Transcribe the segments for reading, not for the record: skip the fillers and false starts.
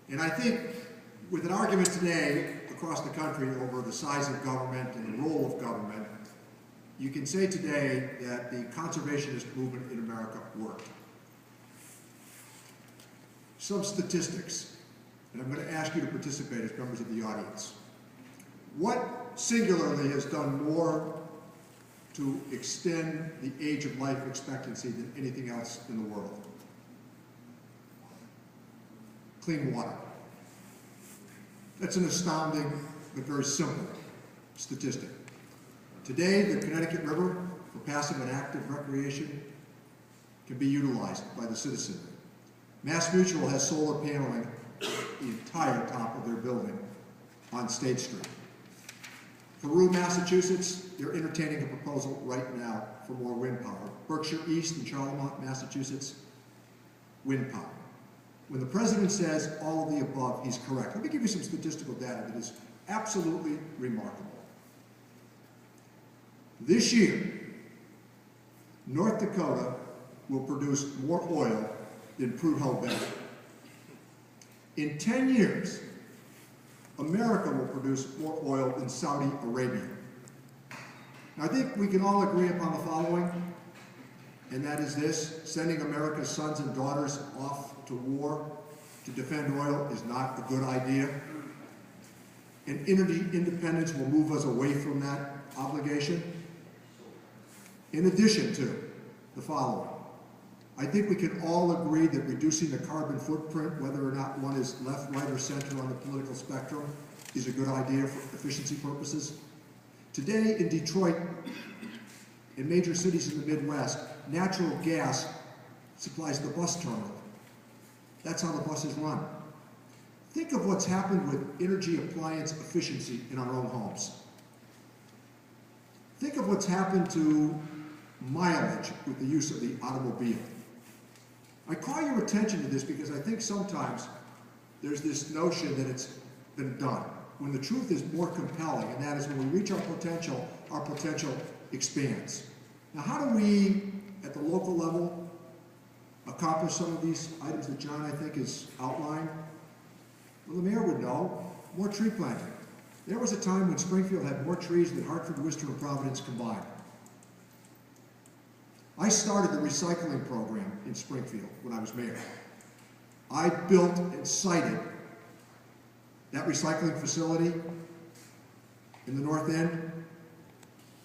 And I think with an argument today across the country over the size of government and the role of government, you can say today that the conservationist movement in America worked. Some statistics, and I'm going to ask you to participate as members of the audience. What singularly has done more to extend the age of life expectancy than anything else in the world? Clean water. That's an astounding but very simple statistic. Today, the Connecticut River, for passive and active recreation, can be utilized by the citizenry. Mass Mutual has solar paneling the entire top of their building on State Street. Peru, Massachusetts, they're entertaining a proposal right now for more wind power. Berkshire East and Charlemont, Massachusetts, wind power. When the president says all of the above, he's correct. Let me give you some statistical data that is absolutely remarkable. This year, North Dakota will produce more oil than Prudhoe held back. In 10 years, America will produce more oil than Saudi Arabia. Now, I think we can all agree upon the following, and that is this: sending America's sons and daughters off to war to defend oil is not a good idea. And energy independence will move us away from that obligation. In addition to the following, I think we can all agree that reducing the carbon footprint, whether or not one is left, right, or center on the political spectrum, is a good idea for efficiency purposes. Today in Detroit, in major cities in the Midwest, natural gas supplies the bus terminal. That's how the buses run. Think of what's happened with energy appliance efficiency in our own homes. Think of what's happened to mileage with the use of the automobile. I call your attention to this because I think sometimes there's this notion that it's been done, when the truth is more compelling, and that is when we reach our potential expands. Now, how do we, at the local level, accomplish some of these items that John, I think, has outlined? Well, the mayor would know. More tree planting. There was a time when Springfield had more trees than Hartford, Worcester, and Providence combined. I started the recycling program in Springfield when I was mayor. I built and sited that recycling facility in the North End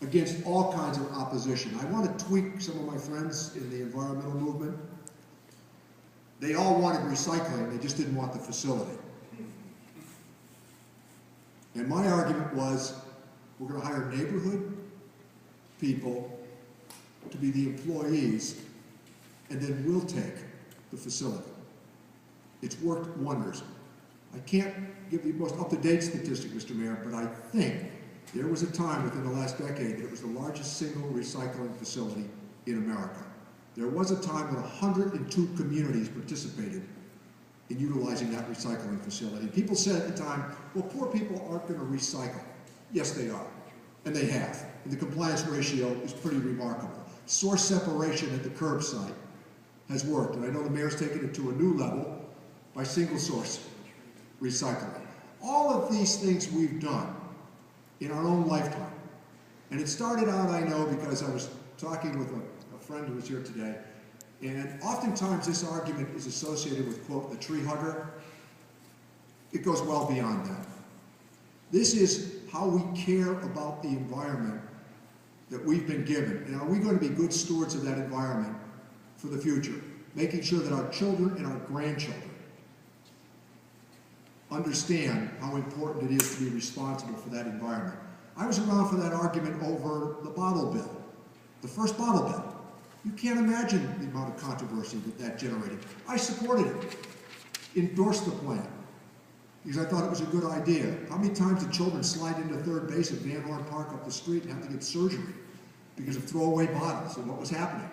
against all kinds of opposition. I want to tweak some of my friends in the environmental movement. They all wanted recycling, they just didn't want the facility. And my argument was, we're going to hire neighborhood people to be the employees, and then we'll take the facility. It's worked wonders. I can't give the most up-to-date statistic, Mr. Mayor, but I think there was a time within the last decade that it was the largest single recycling facility in America. There was a time when 102 communities participated in utilizing that recycling facility. People said at the time, well, poor people aren't going to recycle. Yes, they are, and they have. And the compliance ratio is pretty remarkable. Source separation at the curbside has worked, and I know the mayor's taken it to a new level by single source recycling. All of these things we've done in our own lifetime. And it started out, I know, because I was talking with a friend who was here today, and oftentimes this argument is associated with, quote, the tree hugger. It goes well beyond that. This is how we care about the environment that we've been given, and are we going to be good stewards of that environment for the future, making sure that our children and our grandchildren understand how important it is to be responsible for that environment. I was around for that argument over the bottle bill, the first bottle bill. You can't imagine the amount of controversy that generated. I supported it, endorsed the plan, because I thought it was a good idea. How many times did children slide into third base at Van Horn Park up the street and have to get surgery because of throwaway bottles and what was happening?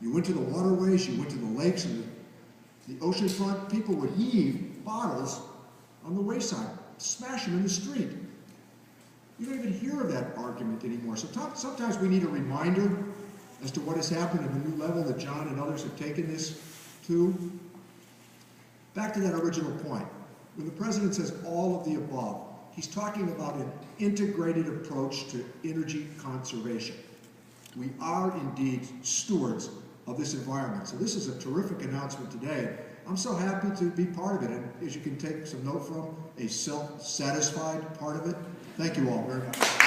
You went to the waterways, you went to the lakes and the ocean front, people would heave bottles on the wayside, smash them in the street. You don't even hear of that argument anymore. So sometimes we need a reminder as to what has happened at the new level that John and others have taken this to. Back to that original point. When the president says all of the above, he's talking about an integrated approach to energy conservation. We are indeed stewards of this environment. So this is a terrific announcement today. I'm so happy to be part of it, and as you can take some note from, a self-satisfied part of it. Thank you all very much.